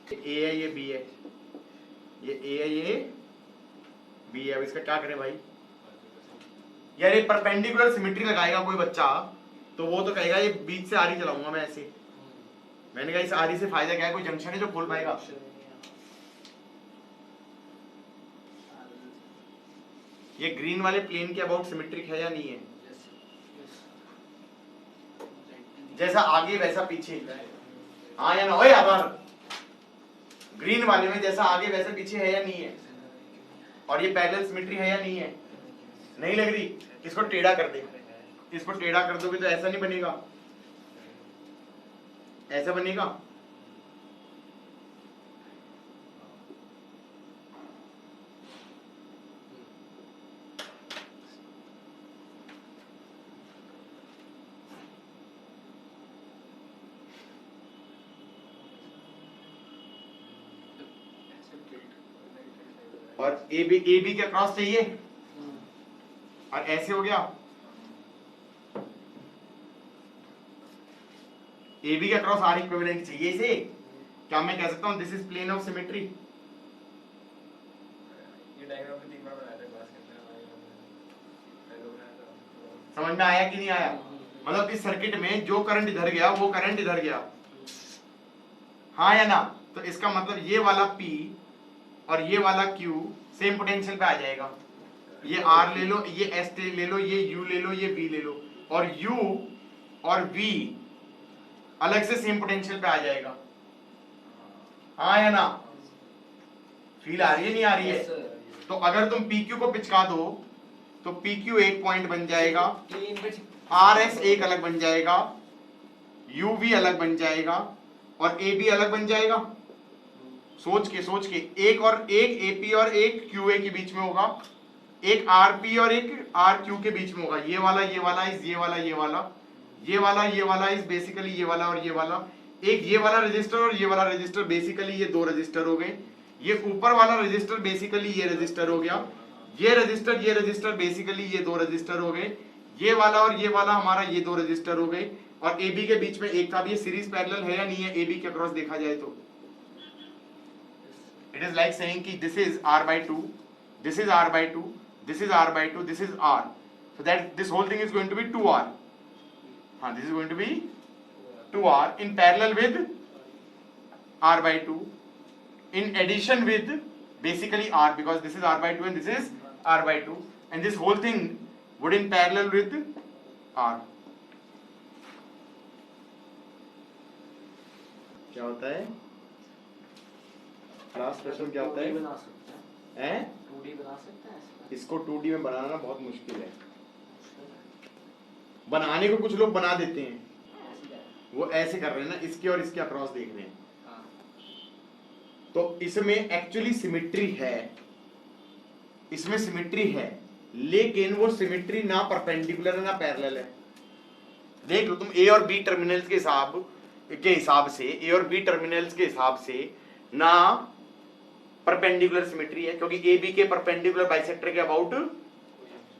ए है, ये बी है, ये ए है, ये बी है। अब इसका क्या करें भाई? यार ये परपेंडिकुलर सिमेट्री लगाएगा कोई बच्चा तो वो तो कहेगा ये बीच से आरी चलाऊंगा मैं ऐसे। मैंने कहा इस आरी से फायदा क्या है, कोई जंक्शन है जो खोल पाएगा? ये ग्रीन वाले प्लेन के अबाउट सिमेट्रिक है या नहीं है? जैसा आगे वैसा पीछे, हाँ या ना? ओए आभार, ग्रीन वाले में जैसा आगे वैसा पीछे है या नहीं है? और ये पैरेलल सिमेट्री है या नहीं है? नहीं लग रही? इसको टेढ़ा कर दे, इसको टेढ़ा कर दोगे तो ऐसा नहीं बनेगा, ऐसा बनेगा। और ए बी के क्रॉस चाहिए, और ऐसे हो गया, ए बी का क्रॉस आर इक्विवेलेंट चाहिए इसे। क्या मैं कह सकता हूं this is plane of symmetry? ये डायग्राम में 3 बार बनाया था क्लास के अंदर, समझ में आया कि नहीं आया? मतलब इस सर्किट में जो करंट इधर गया वो करंट इधर गया, हाँ या ना? तो इसका मतलब ये वाला P और ये वाला Q सेम पोटेंशियल पे आ जाएगा। ये R ले लो, ये S ले लो, ये U ले लो, ये V ले लो, और U और V अलग से सेम पोटेंशियल पे आ जाएगा, हाँ या ना? फील आ रही है नहीं आ रही है? तो अगर तुम PQ को पिचका दो तो PQ एक पॉइंट बन जाएगा, RS एक अलग बन जाएगा, UV अलग बन जाएगा, और AB अलग बन जाएगा। सोच के एक AP और एक QA के बीच में होगा, एक RP और एक RQ के बीच में होगा। ये वाला इस ये वाला इस बेसिकली ये वाला और ये वाला, एक ये वाला रजिस्टर और ये वाला रजिस्टर, बेसिकली ये दो रजिस्टर हो गए। ये ऊपर वाला रजिस्टर बेसिकली ये रजिस्टर हो गया, ये रजिस्टर बेसिकली ये दो रजिस्टर हो गए। ये वाला और ये वाला हमारा ये दो रजिस्टर हो गए, और AB के बीच में एक था। ये सीरीज पैरेलल है या नहीं है AB के अक्रॉस देखा जाए तो? इट इज लाइक सेइंग कि this is R/2, this is R/2, this is R/2, this is R, so that this whole thing is going to be 2R. This is going to be 2R in parallel with R/2, in addition with basically R, because this is R/2 and this is R/2, and this whole thing would in parallel with R. क्या होता है? लास्ट क्वेश्चन क्या होता है? बना सकते हैं, हैं? 2D बना सकते हैं ऐसे? इसको 2D में बनाना बहुत मुश्किल है। बनाने को कुछ लोग बना देते हैं, वो ऐसे कर रहे हैं ना, इसके और इसके अक्रॉस देख रहे हैं। तो इसमें एक्चुअली सिमेट्री है, इसमें सिमेट्री है, लेकिन वो सिमेट्री ना परपेंडिकुलर है ना पैरेलल है। देख लो तुम A और B टर्मिनल्स के हिसाब से, A और B टर्मिनल्स के हिसाब से ना परपेंडिकुलर सिमेट्री है, क्योंकि ए बी के परपेंडिकुलर बाइसेक्टर के अबाउट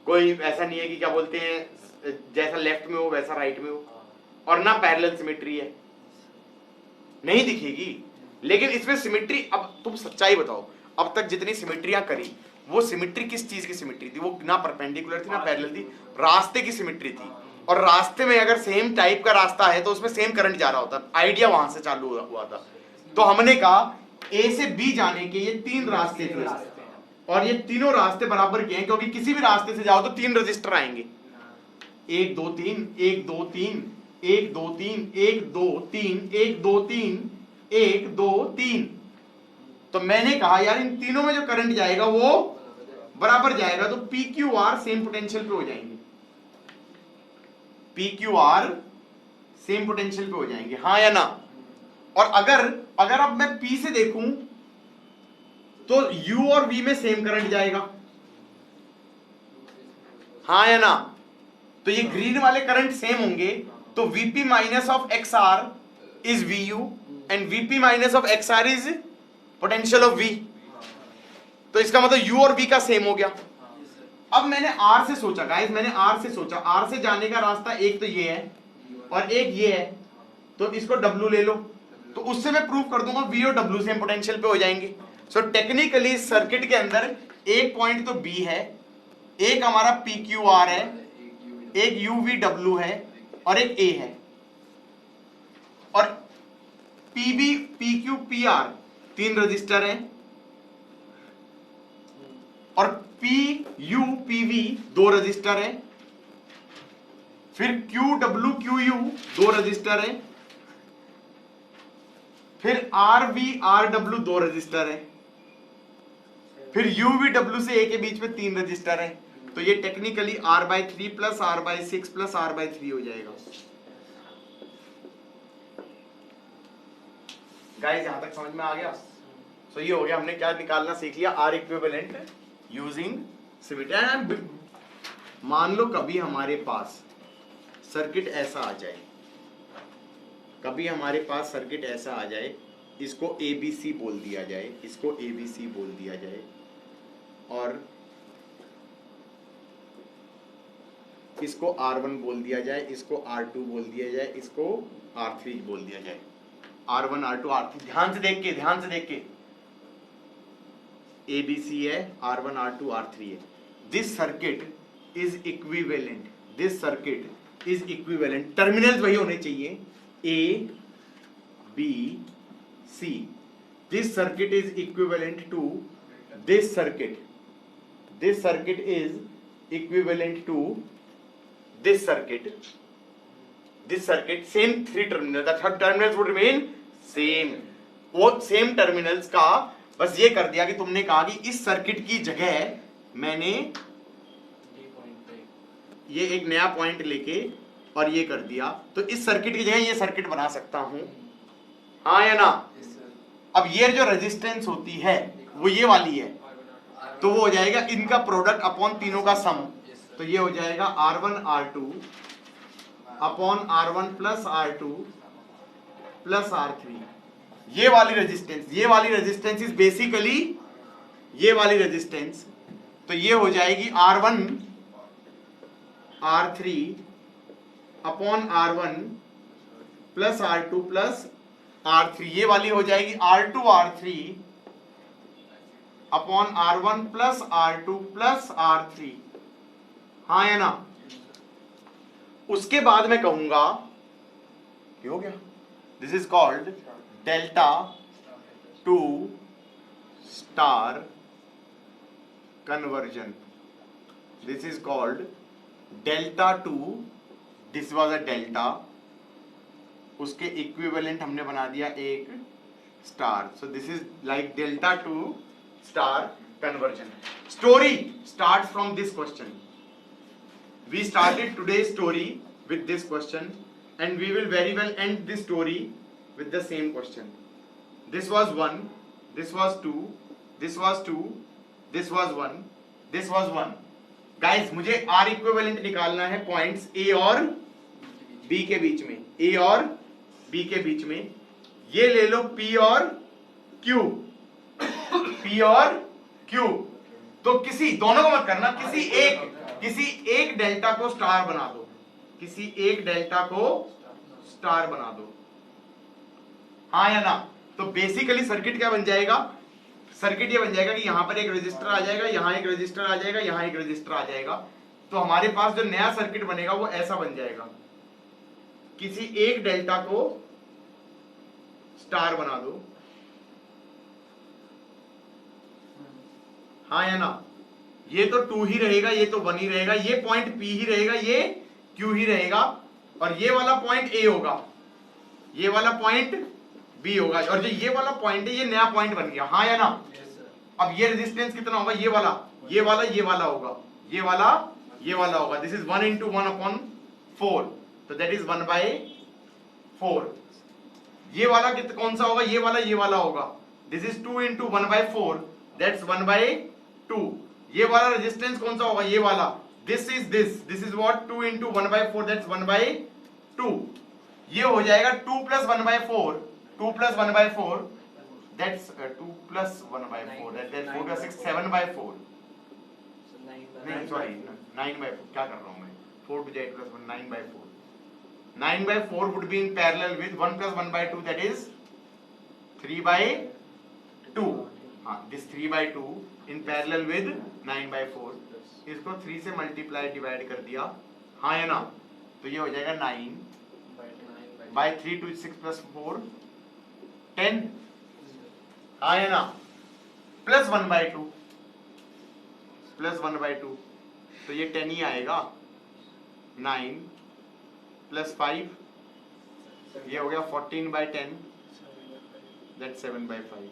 कोई ऐसा नहीं है कि क्या बोलते हैं जैसा लेफ्ट में हो वैसा राइट में हो, और ना पैरेलल सिमेट्री है, नहीं दिखेगी। लेकिन इसमें सिमेट्री, अब तुम सच्चाई बताओ, अब तक जितनी सिमेट्रियां करी वो सिमेट्री किस चीज की सिमेट्री थी? वो ना परपेंडिकुलर थी ना पैरेलल थी, रास्ते की सिमेट्री थी। और रास्ते में अगर सेम टाइप का रास्ता है तो उसमें सेम करंट जा रहा होता, आइडिया वहां से चालू हुआ था। तो हमने कहा ए से बी जाने के ये 3 रास्ते थे, और ये तीनों रास्ते बराबर के हैं, क्योंकि किसी भी रास्ते से जाओ तो 3 रजिस्टर आएंगे, 1 2 3 1 2 3 1 2 3 1 2 3 1 2 3 1 2 3। तो मैंने कहा यार इन तीनों में जो करंट जाएगा वो बराबर जाएगा, तो P Q R same potential पे हो जाएंगे, P Q R same potential पे हो जाएंगे, हाँ या ना? और अगर अब मैं P से देखूं तो U और V में सेम करंट जाएगा, हाँ या ना? तो ये ग्रीन वाले करंट सेम होंगे, तो Vp minus of XR is Vu and Vp minus of XR is potential of V। तो इसका मतलब U और V का सेम हो गया। अब मैंने R से सोचा गाइस, मैंने R से सोचा, R से जाने का रास्ता एक तो ये है और एक ये है, तो इसको W ले लो, तो उससे मैं प्रूव कर दूंगा V और W सेम पोटेंशियल पे हो जाएंगे। सो टेक्निकली सर्किट के अंदर एक पॉइंट तो B है, एक हमारा PQR है, एक UVW है और एक A है, और PB PQ PR 3 रजिस्टर हैं, और PU PV 2 रजिस्टर हैं, फिर QW QU 2 रजिस्टर हैं, फिर RV RW 2 रजिस्टर है, फिर UVW से A के बीच में 3 रजिस्टर है। तो ये technically R/3 plus R/6 plus R/3 हो जाएगा। गाइस यहां तक समझ में आ गया? सो ये हो गया, हमने क्या निकालना सीख लिया, R इक्विवेलेंट यूजिंग सिमेट्री। मान लो कभी हमारे पास सर्किट ऐसा आ जाए, कभी हमारे पास सर्किट ऐसा आ जाए, इसको ABC बोल दिया जाए, इसको ABC बोल दिया जाए, और इसको R1 बोल दिया जाए, इसको R2 बोल दिया जाए, इसको R3 बोल दिया जाए, R1 R2 R3। ध्यान से देख के, ध्यान से देख के, ABC है, R1 R2 R3 है। This circuit is equivalent, this circuit is equivalent, terminals वही होने चाहिए A B C। This circuit is equivalent to this circuit. This circuit is equivalent to this circuit. This circuit, same 3 terminals. The third terminals would remain same. वो same terminals का बस ये कर दिया कि तुमने कहा कि इस सर्किट की जगह मैंने ये एक नया पॉइंट लेके और ये कर दिया, तो इस सर्किट की जगह ये सर्किट बना सकता हूं, हाँ या ना? अब ये जो रेजिस्टेंस होती है वो ये वाली है, तो वो हो जाएगा इनका प्रोडक्ट अपॉन तीनों का सम, तो ये हो जाएगा R1 R2 upon R1 plus R2 plus R3। ये वाली रेजिस्टेंस, ये वाली रेजिस्टेंस इज बेसिकली ये वाली रेजिस्टेंस, तो ये हो जाएगी R1 R3 upon R1 plus R2 plus R3। ये वाली हो जाएगी R2 R3 upon R1 plus R2 plus R3, हाँ या ना? उसके बाद मैं कहूंगा क्या हो गया, this is called delta to star conversion, this is called delta to, this was a delta, उसके इक्विवेलेंट हमने बना दिया एक star, so this is like delta to star conversion. Story start from this question, we started today's story with this question and we will very well end this story with the same question. This was 1, this was 2, this was 2, this was 1, this was 1। Guys मुझे R इक्विवेलेंट निकालना है पॉइंट्स A और B के बीच में, A और B के बीच में। ये ले लो P और Q, P और Q। तो किसी दोनों को मत करना, किसी एक डेल्टा को स्टार बना दो, किसी एक डेल्टा को स्टार बना दो, हाँ या ना। तो बेसिकली सर्किट क्या बन जाएगा, सर्किट ये बन जाएगा कि यहां पर एक रजिस्टर आ जाएगा, यहां एक रजिस्टर आ जाएगा, यहां एक रजिस्टर आ जाएगा। तो हमारे पास जो नया सर्किट बनेगा वो ऐसा बन जाएगा, किसी एक डेल्टा को स्टार बना दो, हाँ या ना। ये तो 2 ही रहेगा, ये तो 1 ही रहेगा, ये पॉइंट P ही रहेगा, ये Q ही रहेगा, और ये वाला पॉइंट A होगा, ये वाला पॉइंट B होगा, और जो ये वाला पॉइंट है ये नया पॉइंट बन गया, हाँ या ना। अब ये रेजिस्टेंस कितना होगा, ये वाला होगा, ये वाला होगा। दिस इज 1 into 1/4, तो दैट इज 1/4। ये वाला कौन सा होगा, ये वाला होगा। This is 2 into 1/4, that's 1/2। ये वाला रेजिस्टेंस कौन सा होगा, ये वाला, this is what 2 into 1/4, that's 1/2। ये हो जाएगा 2 plus 1/4, 2 plus 1/4, that's 2 plus 1/4, that's 4 plus 6, 7/4। नहीं सॉरी 9/4, क्या कर रहा हूं मैं, 4 to 8 plus 1, 9/4। 9/4 would be in parallel with 1 plus 1/2, that is 3/2। हाँ, this 3/2 in parallel with 9/4। इसको 3 से मल्टीप्लाई डिवाइड कर दिया, हाँ या ना। तो ये हो जाएगा 9/3 to 6 plus 4, 10, हाँ या ना, प्लस 1/2, तो ये 10 ही आएगा। 9 plus 5, ये हो गया 14/10, that's 7/5।